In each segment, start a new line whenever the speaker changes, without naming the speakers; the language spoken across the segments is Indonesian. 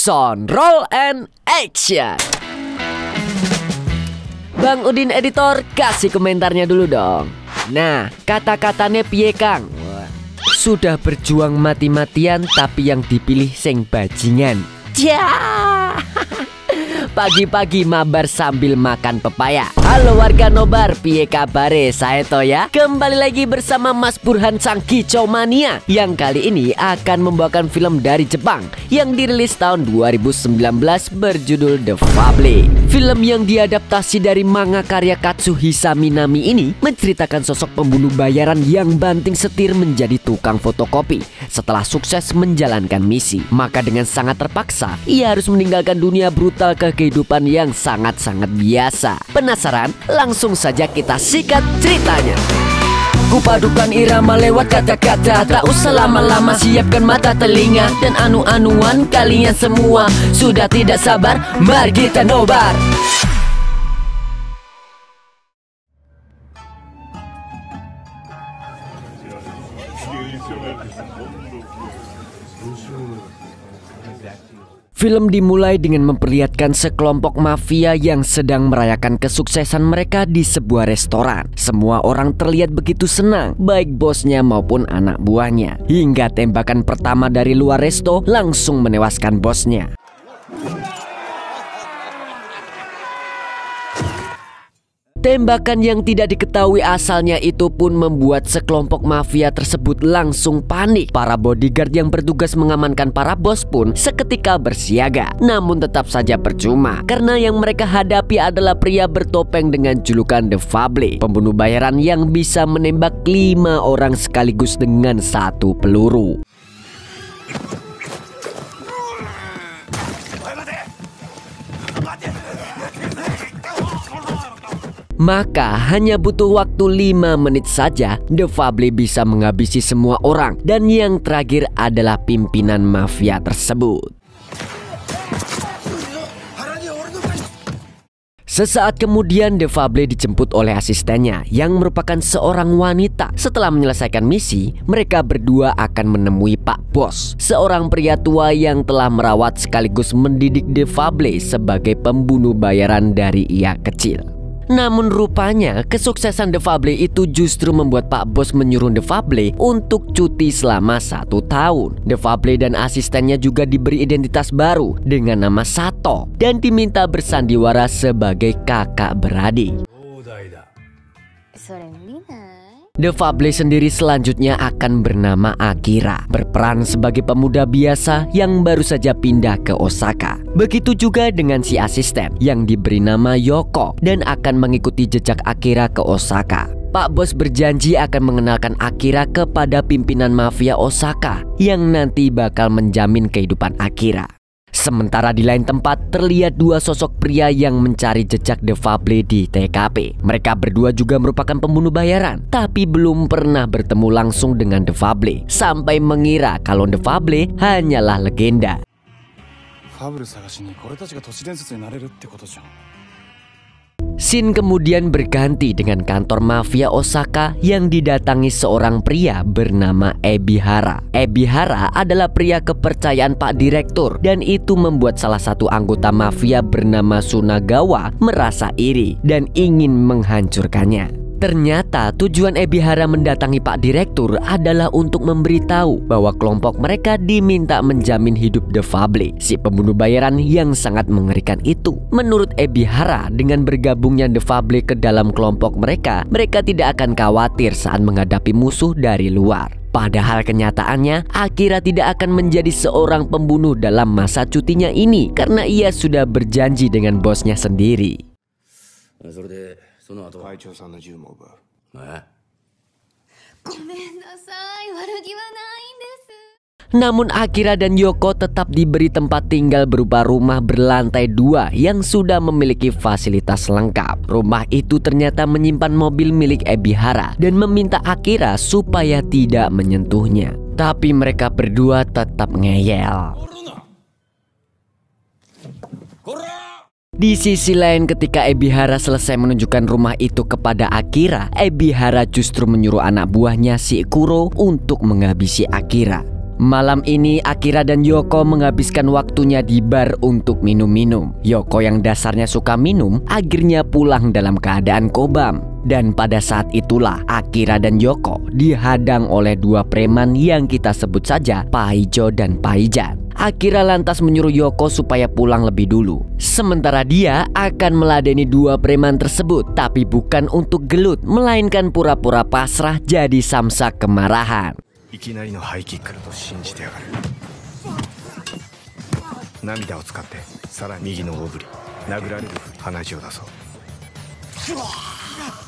Son, roll and action. Bang Udin editor, kasih komentarnya dulu dong. Nah, kata-katanya piye Kang? Sudah berjuang mati-matian tapi yang dipilih sing bajingan. Jah. Pagi-pagi mabar sambil makan pepaya. Halo warga Nobar, piye kabare? Saya Toya. Kembali lagi bersama Mas Burhan sang kicau mania, yang kali ini akan membawakan film dari Jepang yang dirilis tahun 2019 berjudul The Fable. Film yang diadaptasi dari manga karya Katsuhisa Minami ini menceritakan sosok pembunuh bayaran yang banting setir menjadi tukang fotokopi setelah sukses menjalankan misi. Maka dengan sangat terpaksa ia harus meninggalkan dunia brutal ke kehidupan yang sangat-sangat biasa. Penasaran? Langsung saja kita sikat ceritanya. Kupadukan irama lewat kata-kata, tak usah lama-lama, siapkan mata telinga dan anu-anuan kalian semua. Sudah tidak sabar, mari kita nobar. Film dimulai dengan memperlihatkan sekelompok mafia yang sedang merayakan kesuksesan mereka di sebuah restoran. Semua orang terlihat begitu senang, baik bosnya maupun anak buahnya. Hingga tembakan pertama dari luar resto langsung menewaskan bosnya. Tembakan yang tidak diketahui asalnya itu pun membuat sekelompok mafia tersebut langsung panik. Para bodyguard yang bertugas mengamankan para bos pun seketika bersiaga. Namun tetap saja percuma, karena yang mereka hadapi adalah pria bertopeng dengan julukan The Fable, pembunuh bayaran yang bisa menembak 5 orang sekaligus dengan 1 peluru. Maka hanya butuh waktu 5 menit saja The Fable bisa menghabisi semua orang, dan yang terakhir adalah pimpinan mafia tersebut. Sesaat kemudian The Fable dijemput oleh asistennya yang merupakan seorang wanita. Setelah menyelesaikan misi, mereka berdua akan menemui Pak Bos, seorang pria tua yang telah merawat sekaligus mendidik The Fable sebagai pembunuh bayaran dari ia kecil. Namun rupanya kesuksesan The Fable itu justru membuat Pak Bos menyuruh The Fable untuk cuti selama 1 tahun. The Fable dan asistennya juga diberi identitas baru dengan nama Sato dan diminta bersandiwara sebagai kakak beradik. The Fable sendiri selanjutnya akan bernama Akira, berperan sebagai pemuda biasa yang baru saja pindah ke Osaka. Begitu juga dengan si asisten yang diberi nama Yoko dan akan mengikuti jejak Akira ke Osaka. Pak Bos berjanji akan mengenalkan Akira kepada pimpinan mafia Osaka yang nanti bakal menjamin kehidupan Akira. Sementara di lain tempat terlihat 2 sosok pria yang mencari jejak The Fable di TKP. Mereka berdua juga merupakan pembunuh bayaran, tapi belum pernah bertemu langsung dengan The Fable, sampai mengira kalau The Fable hanyalah legenda. Scene kemudian berganti dengan kantor mafia Osaka yang didatangi seorang pria bernama Ebihara. Ebihara adalah pria kepercayaan Pak Direktur, dan itu membuat salah satu anggota mafia bernama Sunagawa merasa iri dan ingin menghancurkannya. Ternyata tujuan Ebihara mendatangi Pak Direktur adalah untuk memberitahu bahwa kelompok mereka diminta menjamin hidup The Fable, si pembunuh bayaran yang sangat mengerikan itu. Menurut Ebihara, dengan bergabungnya The Fable ke dalam kelompok mereka tidak akan khawatir saat menghadapi musuh dari luar. Padahal kenyataannya Akira tidak akan menjadi seorang pembunuh dalam masa cutinya ini, karena ia sudah berjanji dengan bosnya sendiri. Namun Akira dan Yoko tetap diberi tempat tinggal berupa rumah berlantai 2 yang sudah memiliki fasilitas lengkap. Rumah itu ternyata menyimpan mobil milik Ebihara dan meminta Akira supaya tidak menyentuhnya. Tapi mereka berdua tetap ngeyel. Di sisi lain, ketika Ebihara selesai menunjukkan rumah itu kepada Akira, Ebihara justru menyuruh anak buahnya si Kuro untuk menghabisi Akira. Malam ini Akira dan Yoko menghabiskan waktunya di bar untuk minum-minum. Yoko yang dasarnya suka minum akhirnya pulang dalam keadaan kobam. Dan pada saat itulah Akira dan Yoko dihadang oleh dua preman yang kita sebut saja Paijo dan Paijan. Akira lantas menyuruh Yoko supaya pulang lebih dulu. Sementara dia akan meladeni dua preman tersebut, tapi bukan untuk gelut, melainkan pura-pura pasrah jadi samsak kemarahan.
いきなりのハイキックだと信じてやがる。涙を使ってさらに右の大振り、殴られる振り、鼻血を出そう。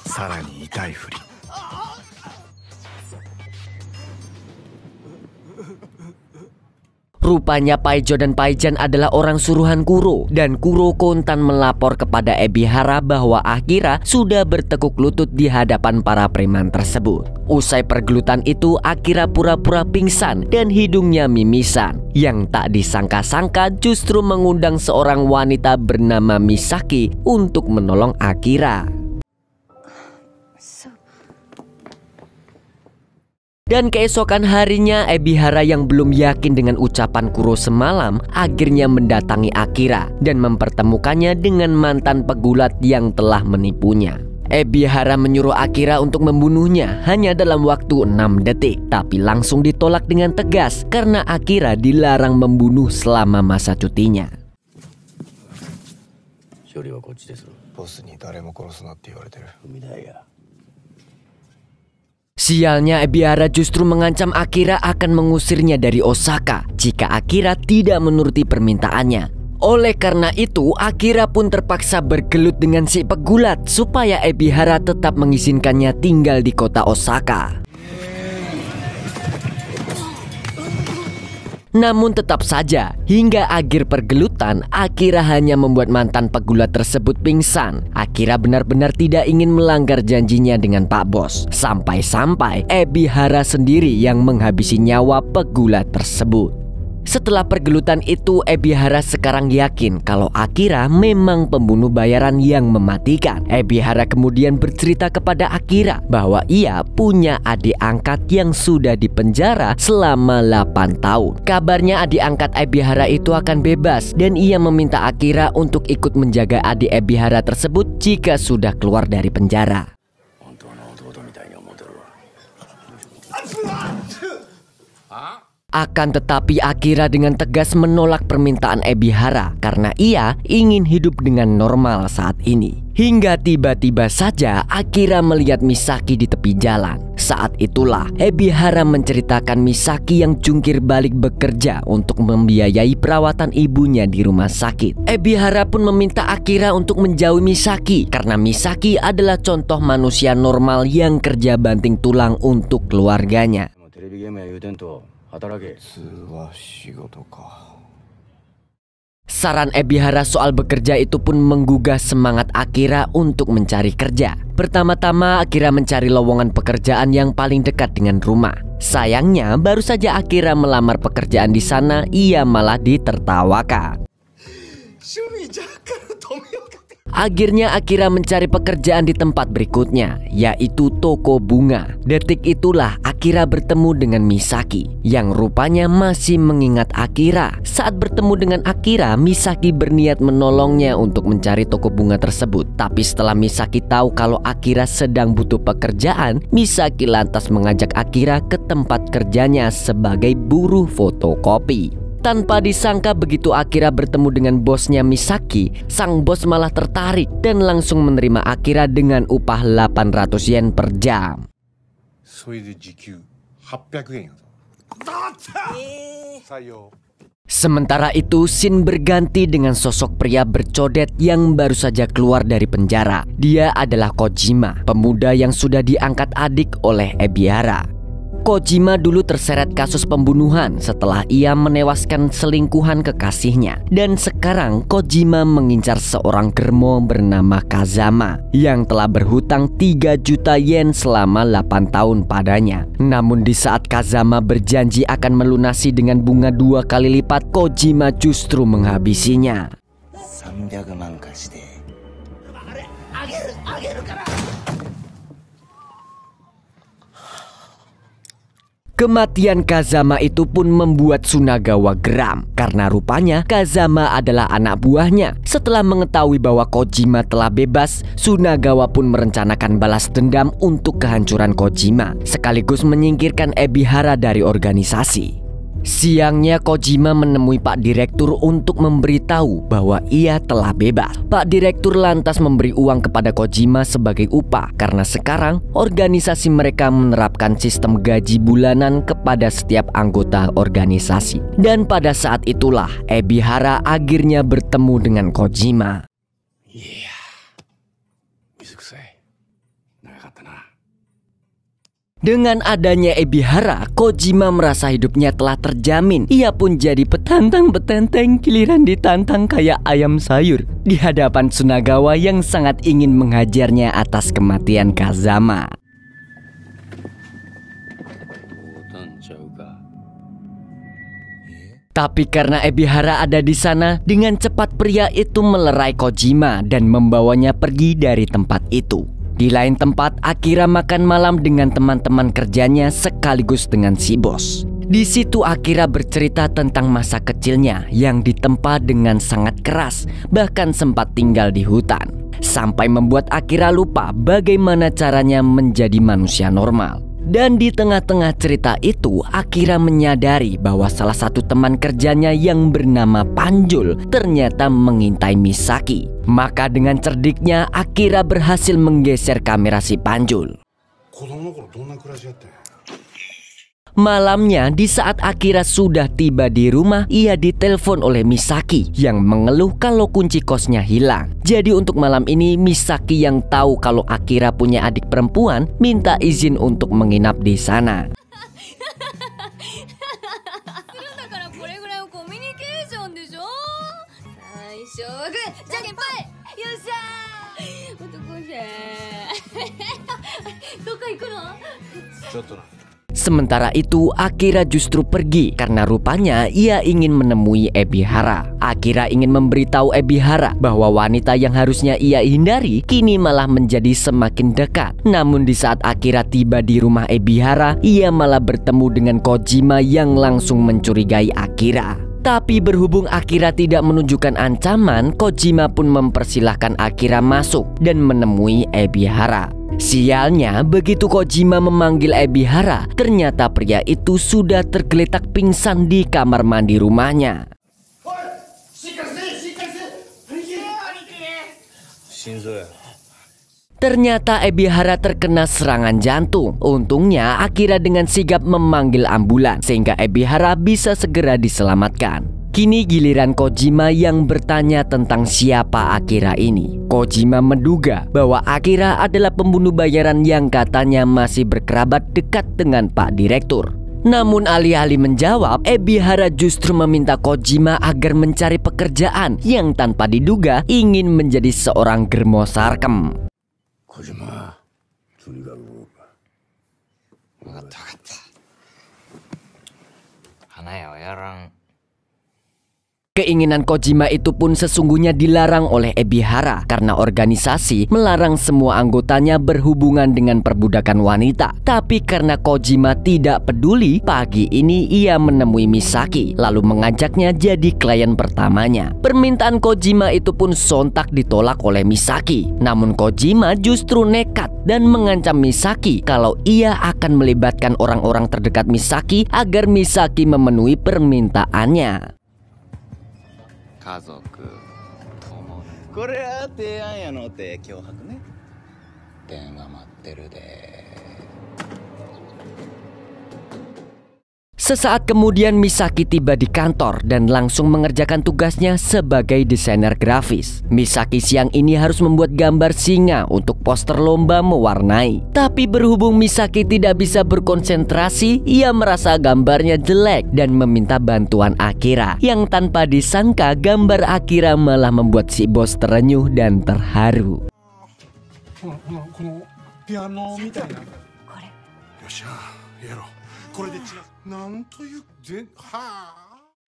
さらに痛い振り。
Rupanya Paijo dan Paijan adalah orang suruhan Kuro, dan Kuro kontan melapor kepada Ebihara bahwa Akira sudah bertekuk lutut di hadapan para preman tersebut. Usai pergelutan itu, Akira pura-pura pingsan dan hidungnya mimisan. Yang tak disangka-sangka justru mengundang seorang wanita bernama Misaki untuk menolong Akira. Dan keesokan harinya Ebihara yang belum yakin dengan ucapan Kuro semalam akhirnya mendatangi Akira dan mempertemukannya dengan mantan pegulat yang telah menipunya. Ebihara menyuruh Akira untuk membunuhnya hanya dalam waktu 6 detik, tapi langsung ditolak dengan tegas karena Akira dilarang membunuh selama masa cutinya. Sialnya, Ebihara justru mengancam Akira akan mengusirnya dari Osaka jika Akira tidak menuruti permintaannya. Oleh karena itu, Akira pun terpaksa bergelut dengan si pegulat supaya Ebihara tetap mengizinkannya tinggal di kota Osaka. Namun tetap saja, hingga akhir pergelutan, Akira hanya membuat mantan pegulat tersebut pingsan. Akira benar-benar tidak ingin melanggar janjinya dengan Pak Bos. Sampai-sampai Ebihara sendiri yang menghabisi nyawa pegulat tersebut. Setelah pergelutan itu, Ebihara sekarang yakin kalau Akira memang pembunuh bayaran yang mematikan. Ebihara kemudian bercerita kepada Akira bahwa ia punya adik angkat yang sudah dipenjara selama 8 tahun. Kabarnya adik angkat Ebihara itu akan bebas dan ia meminta Akira untuk ikut menjaga adik Ebihara tersebut jika sudah keluar dari penjara. Akan tetapi Akira dengan tegas menolak permintaan Ebihara karena ia ingin hidup dengan normal saat ini. Hingga tiba-tiba saja Akira melihat Misaki di tepi jalan. Saat itulah Ebihara menceritakan Misaki yang jungkir balik bekerja untuk membiayai perawatan ibunya di rumah sakit. Ebihara pun meminta Akira untuk menjauhi Misaki karena Misaki adalah contoh manusia normal yang kerja banting tulang untuk keluarganya. Saran Ebihara soal bekerja itu pun menggugah semangat Akira untuk mencari kerja. Pertama-tama Akira mencari lowongan pekerjaan yang paling dekat dengan rumah. Sayangnya baru saja Akira melamar pekerjaan di sana, ia malah ditertawakan. Akhirnya Akira mencari pekerjaan di tempat berikutnya, yaitu toko bunga. Detik itulah Akira bertemu dengan Misaki, yang rupanya masih mengingat Akira. Saat bertemu dengan Akira, Misaki berniat menolongnya untuk mencari toko bunga tersebut. Tapi setelah Misaki tahu kalau Akira sedang butuh pekerjaan, Misaki lantas mengajak Akira ke tempat kerjanya sebagai buruh fotokopi. Tanpa disangka begitu Akira bertemu dengan bosnya Misaki, sang bos malah tertarik dan langsung menerima Akira dengan upah 800 yen per jam. Sementara itu, scene berganti dengan sosok pria bercodet yang baru saja keluar dari penjara. Dia adalah Kojima, pemuda yang sudah diangkat adik oleh Ebihara. Kojima dulu terseret kasus pembunuhan setelah ia menewaskan selingkuhan kekasihnya. Dan sekarang Kojima mengincar seorang germo bernama Kazama yang telah berhutang 3 juta yen selama 8 tahun padanya. Namun di saat Kazama berjanji akan melunasi dengan bunga 2 kali lipat, Kojima justru menghabisinya. Kematian Kazama itu pun membuat Tsunagawa geram karena rupanya Kazama adalah anak buahnya. Setelah mengetahui bahwa Kojima telah bebas, Tsunagawa pun merencanakan balas dendam untuk kehancuran Kojima, sekaligus menyingkirkan Ebihara dari organisasi. Siangnya Kojima menemui Pak Direktur untuk memberitahu bahwa ia telah bebas. Pak Direktur lantas memberi uang kepada Kojima sebagai upah karena sekarang organisasi mereka menerapkan sistem gaji bulanan kepada setiap anggota organisasi. Dan pada saat itulah Ebihara akhirnya bertemu dengan Kojima. Dengan adanya Ebihara, Kojima merasa hidupnya telah terjamin. Ia pun jadi petantang betenteng, giliran ditantang kayak ayam sayur di hadapan Tsunagawa yang sangat ingin menghajarnya atas kematian Kazama. Tapi karena Ebihara ada di sana, dengan cepat pria itu melerai Kojima dan membawanya pergi dari tempat itu. Di lain tempat, Akira makan malam dengan teman-teman kerjanya sekaligus dengan si bos. Di situ Akira bercerita tentang masa kecilnya yang ditempa dengan sangat keras, bahkan sempat tinggal di hutan. Sampai membuat Akira lupa bagaimana caranya menjadi manusia normal. Dan di tengah-tengah cerita itu, Akira menyadari bahwa salah satu teman kerjanya yang bernama Panjul ternyata mengintai Misaki. Maka dengan cerdiknya, Akira berhasil menggeser kamera si Panjul. Malamnya, di saat Akira sudah tiba di rumah, ia ditelepon oleh Misaki yang mengeluh kalau kunci kosnya hilang. Jadi untuk malam ini, Misaki yang tahu kalau Akira punya adik perempuan minta izin untuk menginap di sana. Sementara itu, Akira justru pergi karena rupanya ia ingin menemui Ebihara. Akira ingin memberitahu Ebihara bahwa wanita yang harusnya ia hindari kini malah menjadi semakin dekat. Namun di saat Akira tiba di rumah Ebihara, ia malah bertemu dengan Kojima yang langsung mencurigai Akira. Tapi berhubung Akira tidak menunjukkan ancaman, Kojima pun mempersilahkan Akira masuk dan menemui Ebihara. Sialnya, begitu Kojima memanggil Ebihara, ternyata pria itu sudah tergeletak pingsan di kamar mandi rumahnya. Ternyata Ebihara terkena serangan jantung. Untungnya Akira dengan sigap memanggil ambulans sehingga Ebihara bisa segera diselamatkan. Kini giliran Kojima yang bertanya tentang siapa Akira ini. Kojima menduga bahwa Akira adalah pembunuh bayaran yang katanya masih berkerabat dekat dengan Pak Direktur. Namun alih-alih menjawab, Ebihara justru meminta Kojima agar mencari pekerjaan yang tanpa diduga ingin menjadi seorang germo sarkem. Kojima, keinginan Kojima itu pun sesungguhnya dilarang oleh Ebihara karena organisasi melarang semua anggotanya berhubungan dengan perbudakan wanita. Tapi karena Kojima tidak peduli, pagi ini ia menemui Misaki lalu mengajaknya jadi klien pertamanya. Permintaan Kojima itu pun sontak ditolak oleh Misaki. Namun Kojima justru nekat dan mengancam Misaki kalau ia akan melibatkan orang-orang terdekat Misaki agar Misaki memenuhi permintaannya.
家族共にこれは提案やのて脅迫ね電話待ってるで
Sesaat kemudian Misaki tiba di kantor dan langsung mengerjakan tugasnya sebagai desainer grafis. Misaki siang ini harus membuat gambar singa untuk poster lomba mewarnai. Tapi berhubung Misaki tidak bisa berkonsentrasi, ia merasa gambarnya jelek dan meminta bantuan Akira. Yang tanpa disangka gambar Akira malah membuat si bos terenyuh dan terharu.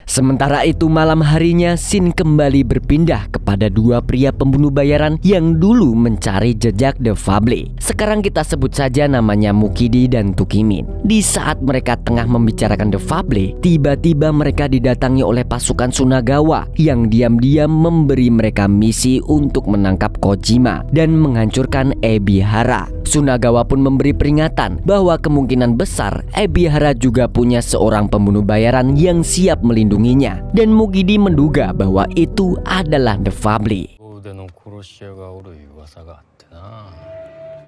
Sementara itu malam harinya scene kembali berpindah kepada dua pria pembunuh bayaran yang dulu mencari jejak The Fable. Sekarang kita sebut saja namanya Mukidi dan Tukimin. Di saat mereka tengah membicarakan The Fable, tiba-tiba mereka didatangi oleh pasukan Sunagawa yang diam-diam memberi mereka misi untuk menangkap Kojima dan menghancurkan Ebihara. Sunagawa pun memberi peringatan bahwa kemungkinan besar Ebihara juga punya seorang pembunuh bayaran yang siap melindunginya, dan Mukidi menduga bahwa itu adalah The Fable.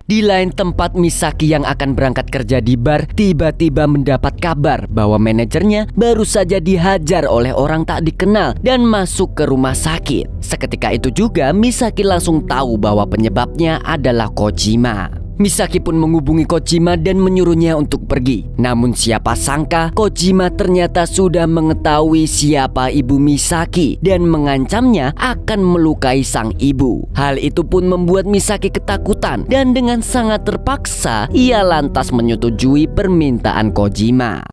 Di lain tempat, Misaki yang akan berangkat kerja di bar tiba-tiba mendapat kabar bahwa manajernya baru saja dihajar oleh orang tak dikenal dan masuk ke rumah sakit. Seketika itu juga Misaki langsung tahu bahwa penyebabnya adalah Kojima. Misaki pun menghubungi Kojima dan menyuruhnya untuk pergi. Namun siapa sangka Kojima ternyata sudah mengetahui siapa ibu Misaki dan mengancamnya akan melukai sang ibu. Hal itu pun membuat Misaki ketakutan dan dengan sangat terpaksa ia lantas menyetujui permintaan Kojima.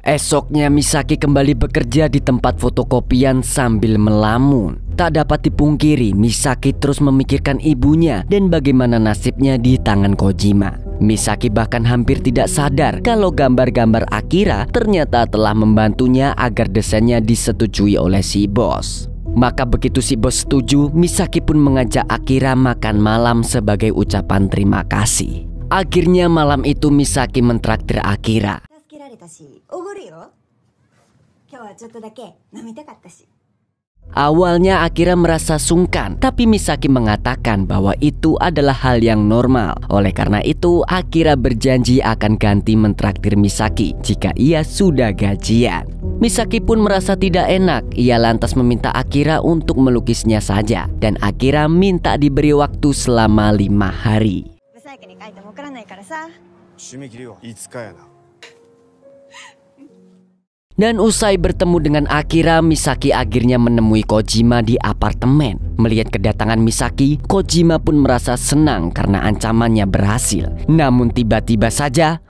Esoknya Misaki kembali bekerja di tempat fotokopian sambil melamun. Tak dapat dipungkiri, Misaki terus memikirkan ibunya dan bagaimana nasibnya di tangan Kojima. Misaki bahkan hampir tidak sadar kalau gambar-gambar Akira ternyata telah membantunya agar desainnya disetujui oleh si bos. Maka begitu si bos setuju, Misaki pun mengajak Akira makan malam sebagai ucapan terima kasih. Akhirnya malam itu Misaki mentraktir Akira. Awalnya Akira merasa sungkan, tapi Misaki mengatakan bahwa itu adalah hal yang normal. Oleh karena itu, Akira berjanji akan ganti mentraktir Misaki jika ia sudah gajian. Misaki pun merasa tidak enak. Ia lantas meminta Akira untuk melukisnya saja, dan Akira minta diberi waktu selama 5 hari. Dan usai bertemu dengan Akira, Misaki akhirnya menemui Kojima di apartemen. Melihat kedatangan Misaki, Kojima pun merasa senang karena ancamannya berhasil. Namun tiba-tiba saja,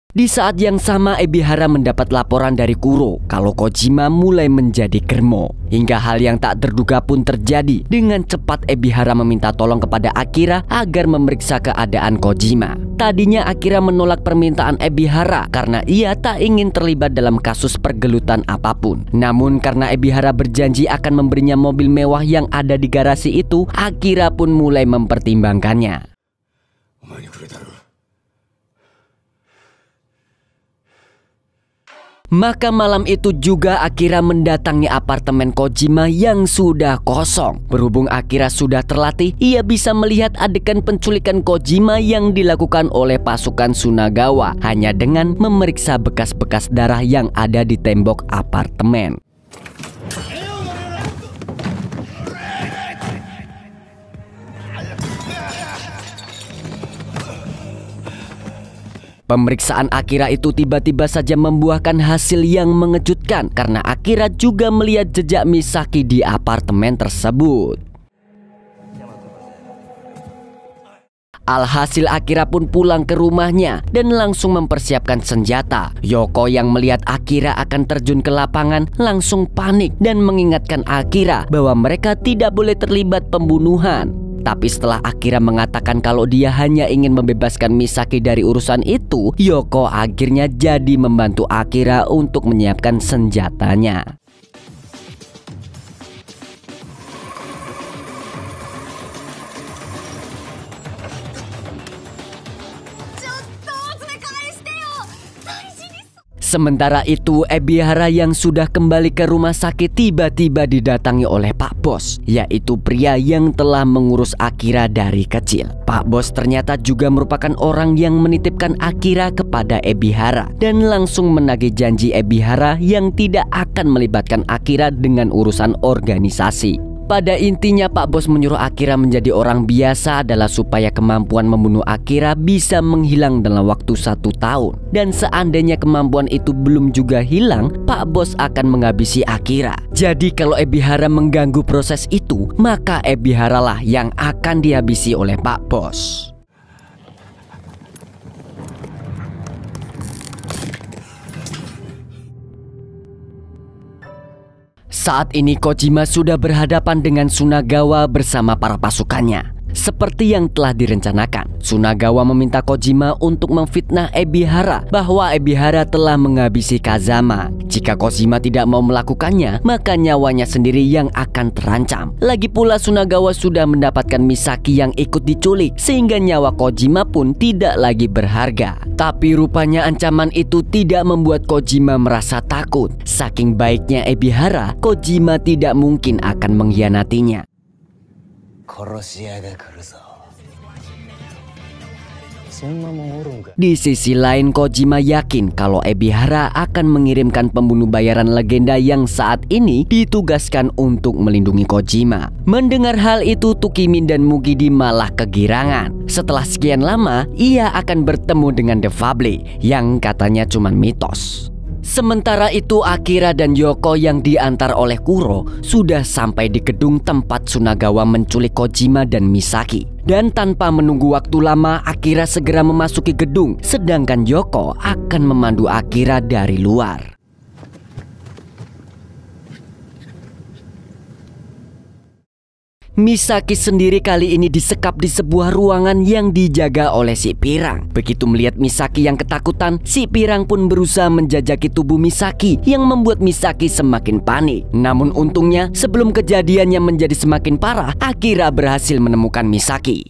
di saat yang sama Ebihara mendapat laporan dari Kuro kalau Kojima mulai menjadi germo. Hingga hal yang tak terduga pun terjadi. Dengan cepat Ebihara meminta tolong kepada Akira agar memeriksa keadaan Kojima. Tadinya Akira menolak permintaan Ebihara karena ia tak ingin terlibat dalam kasus pergelutan apapun. Namun karena Ebihara berjanji akan memberinya mobil mewah yang ada di garasi itu, Akira pun mulai mempertimbangkannya. Maka malam itu juga Akira mendatangi apartemen Kojima yang sudah kosong. Berhubung Akira sudah terlatih, ia bisa melihat adegan penculikan Kojima yang dilakukan oleh pasukan Sunagawa hanya dengan memeriksa bekas-bekas darah yang ada di tembok apartemen. Pemeriksaan Akira itu tiba-tiba saja membuahkan hasil yang mengejutkan karena Akira juga melihat jejak Misaki di apartemen tersebut. Alhasil Akira pun pulang ke rumahnya dan langsung mempersiapkan senjata. Yoko yang melihat Akira akan terjun ke lapangan langsung panik dan mengingatkan Akira bahwa mereka tidak boleh terlibat pembunuhan. Tapi setelah Akira mengatakan kalau dia hanya ingin membebaskan Misaki dari urusan itu, Yoko akhirnya jadi membantu Akira untuk menyiapkan senjatanya. Sementara itu, Ebihara yang sudah kembali ke rumah sakit tiba-tiba didatangi oleh Pak Bos, yaitu pria yang telah mengurus Akira dari kecil. Pak Bos ternyata juga merupakan orang yang menitipkan Akira kepada Ebihara dan langsung menagih janji Ebihara yang tidak akan melibatkan Akira dengan urusan organisasi. Pada intinya Pak Bos menyuruh Akira menjadi orang biasa adalah supaya kemampuan membunuh Akira bisa menghilang dalam waktu 1 tahun. Dan seandainya kemampuan itu belum juga hilang, Pak Bos akan menghabisi Akira. Jadi kalau Ebihara mengganggu proses itu, maka Ebihara lah yang akan dihabisi oleh Pak Bos. Saat ini Kojima sudah berhadapan dengan Tsunagawa bersama para pasukannya. Seperti yang telah direncanakan, Tsunagawa meminta Kojima untuk memfitnah Ebihara bahwa Ebihara telah menghabisi Kazama. Jika Kojima tidak mau melakukannya, maka nyawanya sendiri yang akan terancam. Lagi pula Tsunagawa sudah mendapatkan Misaki yang ikut diculik, sehingga nyawa Kojima pun tidak lagi berharga. Tapi rupanya ancaman itu tidak membuat Kojima merasa takut. Saking baiknya Ebihara, Kojima tidak mungkin akan mengkhianatinya. Di sisi lain, Kojima yakin kalau Ebihara akan mengirimkan pembunuh bayaran legenda yang saat ini ditugaskan untuk melindungi Kojima. Mendengar hal itu, Tukimin dan Mugidi malah kegirangan. Setelah sekian lama, ia akan bertemu dengan The Fable yang katanya cuma mitos. Sementara itu, Akira dan Yoko yang diantar oleh Kuro sudah sampai di gedung tempat Tsunagawa menculik Kojima dan Misaki. Dan tanpa menunggu waktu lama, Akira segera memasuki gedung, sedangkan Yoko akan memandu Akira dari luar. Misaki sendiri kali ini disekap di sebuah ruangan yang dijaga oleh si Pirang. Begitu melihat Misaki yang ketakutan, si Pirang pun berusaha menjajaki tubuh Misaki yang membuat Misaki semakin panik. Namun untungnya sebelum kejadiannya menjadi semakin parah, Akira berhasil menemukan Misaki.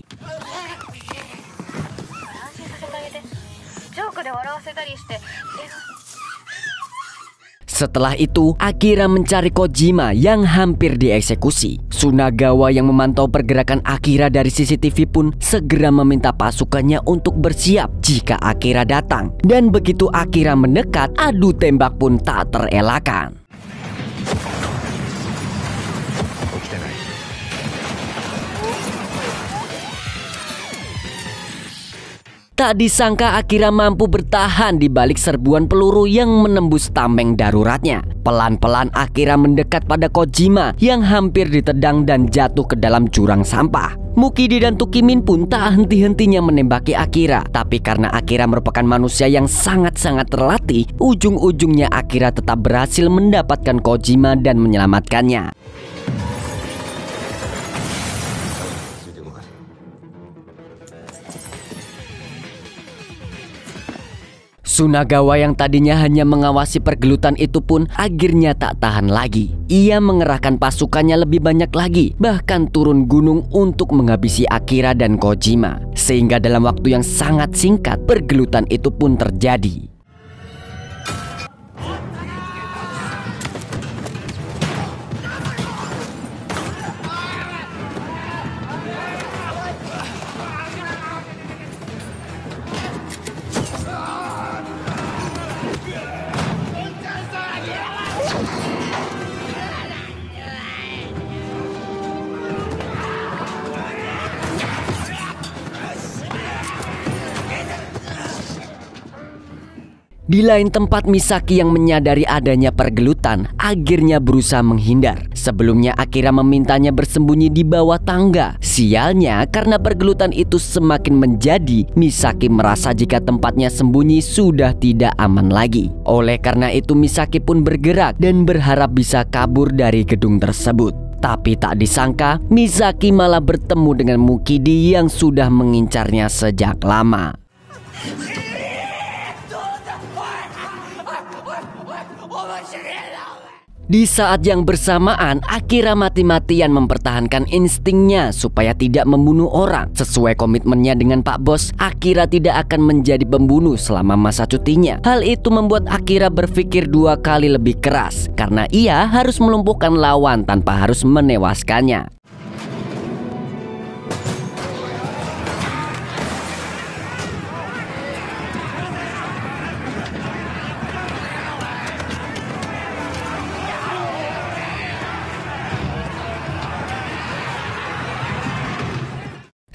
Setelah itu, Akira mencari Kojima yang hampir dieksekusi. Tsunagawa yang memantau pergerakan Akira dari CCTV pun segera meminta pasukannya untuk bersiap jika Akira datang. Dan begitu Akira mendekat, adu tembak pun tak terelakkan. Tak disangka Akira mampu bertahan di balik serbuan peluru yang menembus tameng daruratnya. Pelan-pelan Akira mendekat pada Kojima yang hampir ditendang dan jatuh ke dalam jurang sampah. Mukidi dan Tukimin pun tak henti-hentinya menembaki Akira. Tapi karena Akira merupakan manusia yang sangat-sangat terlatih, ujung-ujungnya Akira tetap berhasil mendapatkan Kojima dan menyelamatkannya. Tsunagawa yang tadinya hanya mengawasi pergelutan itu pun akhirnya tak tahan lagi. Ia mengerahkan pasukannya lebih banyak lagi, bahkan turun gunung untuk menghabisi Akira dan Kojima. Sehingga dalam waktu yang sangat singkat, pergelutan itu pun terjadi. Di lain tempat, Misaki yang menyadari adanya pergelutan akhirnya berusaha menghindar. Sebelumnya Akira memintanya bersembunyi di bawah tangga. Sialnya, karena pergelutan itu semakin menjadi, Misaki merasa jika tempatnya sembunyi sudah tidak aman lagi. Oleh karena itu Misaki pun bergerak dan berharap bisa kabur dari gedung tersebut. Tapi tak disangka, Misaki malah bertemu dengan Mukidi yang sudah mengincarnya sejak lama. Di saat yang bersamaan, Akira mati-matian mempertahankan instingnya supaya tidak membunuh orang. Sesuai komitmennya dengan Pak Bos, Akira tidak akan menjadi pembunuh selama masa cutinya. Hal itu membuat Akira berpikir 2 kali lebih keras, karena ia harus melumpuhkan lawan tanpa harus menewaskannya.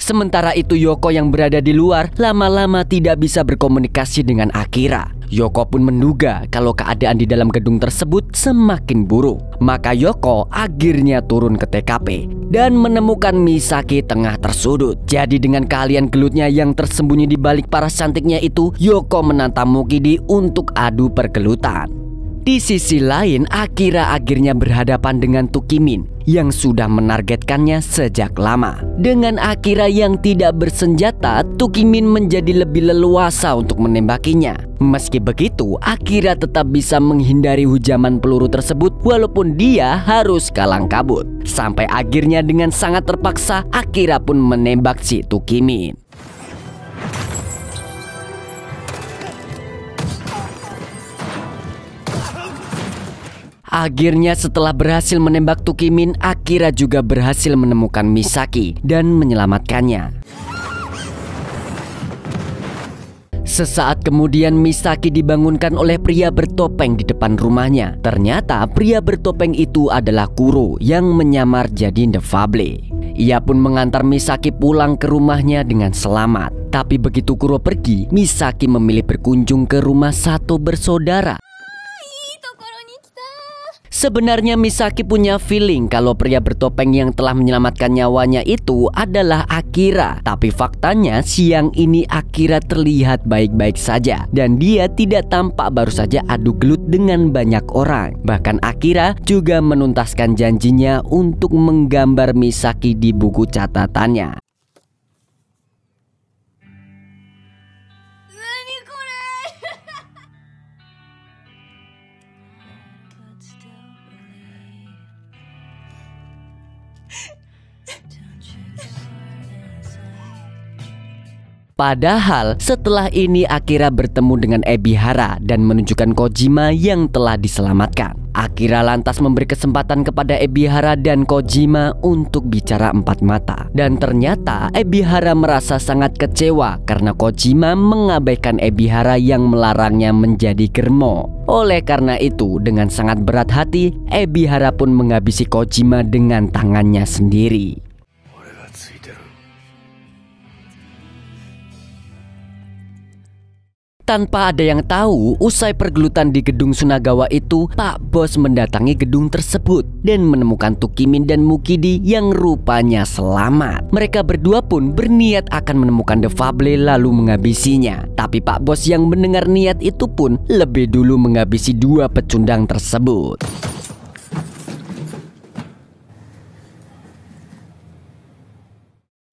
Sementara itu Yoko yang berada di luar lama-lama tidak bisa berkomunikasi dengan Akira. Yoko pun menduga kalau keadaan di dalam gedung tersebut semakin buruk. Maka Yoko akhirnya turun ke TKP dan menemukan Misaki tengah tersudut. Jadi dengan keahlian gelutnya yang tersembunyi di balik paras cantiknya itu, Yoko menantang Mukidi untuk adu pergelutan. Di sisi lain, Akira akhirnya berhadapan dengan Tukimin yang sudah menargetkannya sejak lama. Dengan Akira yang tidak bersenjata, Tukimin menjadi lebih leluasa untuk menembakinya. Meski begitu, Akira tetap bisa menghindari hujaman peluru tersebut walaupun dia harus kalang kabut. Sampai akhirnya dengan sangat terpaksa, Akira pun menembak si Tukimin. Akhirnya setelah berhasil menembak Tukimin, Akira juga berhasil menemukan Misaki dan menyelamatkannya. Sesaat kemudian Misaki dibangunkan oleh pria bertopeng di depan rumahnya. Ternyata pria bertopeng itu adalah Kuro yang menyamar jadi Defable. Ia pun mengantar Misaki pulang ke rumahnya dengan selamat. Tapi begitu Kuro pergi, Misaki memilih berkunjung ke rumah Sato bersaudara. Sebenarnya Misaki punya feeling kalau pria bertopeng yang telah menyelamatkan nyawanya itu adalah Akira. Tapi faktanya siang ini Akira terlihat baik-baik saja dan dia tidak tampak baru saja adu gelut dengan banyak orang. Bahkan Akira juga menuntaskan janjinya untuk menggambar Misaki di buku catatannya. Padahal setelah ini Akira bertemu dengan Ebihara dan menunjukkan Kojima yang telah diselamatkan. Akira lantas memberi kesempatan kepada Ebihara dan Kojima untuk bicara empat mata. Dan ternyata Ebihara merasa sangat kecewa karena Kojima mengabaikan Ebihara yang melarangnya menjadi germo. Oleh karena itu, dengan sangat berat hati, Ebihara pun menghabisi Kojima dengan tangannya sendiri. Tanpa ada yang tahu, usai pergelutan di gedung Sunagawa itu, Pak Bos mendatangi gedung tersebut dan menemukan Tukimin dan Mukidi yang rupanya selamat. Mereka berdua pun berniat akan menemukan Defable lalu menghabisinya. Tapi Pak Bos yang mendengar niat itu pun lebih dulu menghabisi dua pecundang tersebut.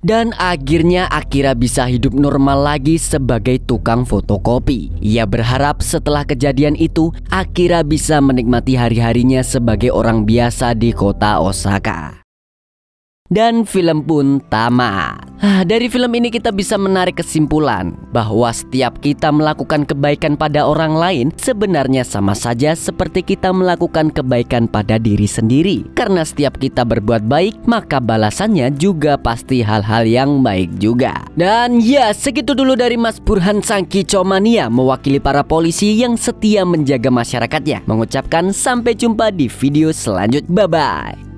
Dan akhirnya Akira bisa hidup normal lagi sebagai tukang fotokopi. Ia berharap setelah kejadian itu Akira bisa menikmati hari-harinya sebagai orang biasa di kota Osaka. Dan film pun tamat. Dari film ini kita bisa menarik kesimpulan bahwa setiap kita melakukan kebaikan pada orang lain sebenarnya sama saja seperti kita melakukan kebaikan pada diri sendiri. Karena setiap kita berbuat baik, maka balasannya juga pasti hal-hal yang baik juga. Dan ya, segitu dulu dari Mas Burhan sang Kicomania mewakili para polisi yang setia menjaga masyarakatnya. Mengucapkan sampai jumpa di video selanjutnya. Bye-bye.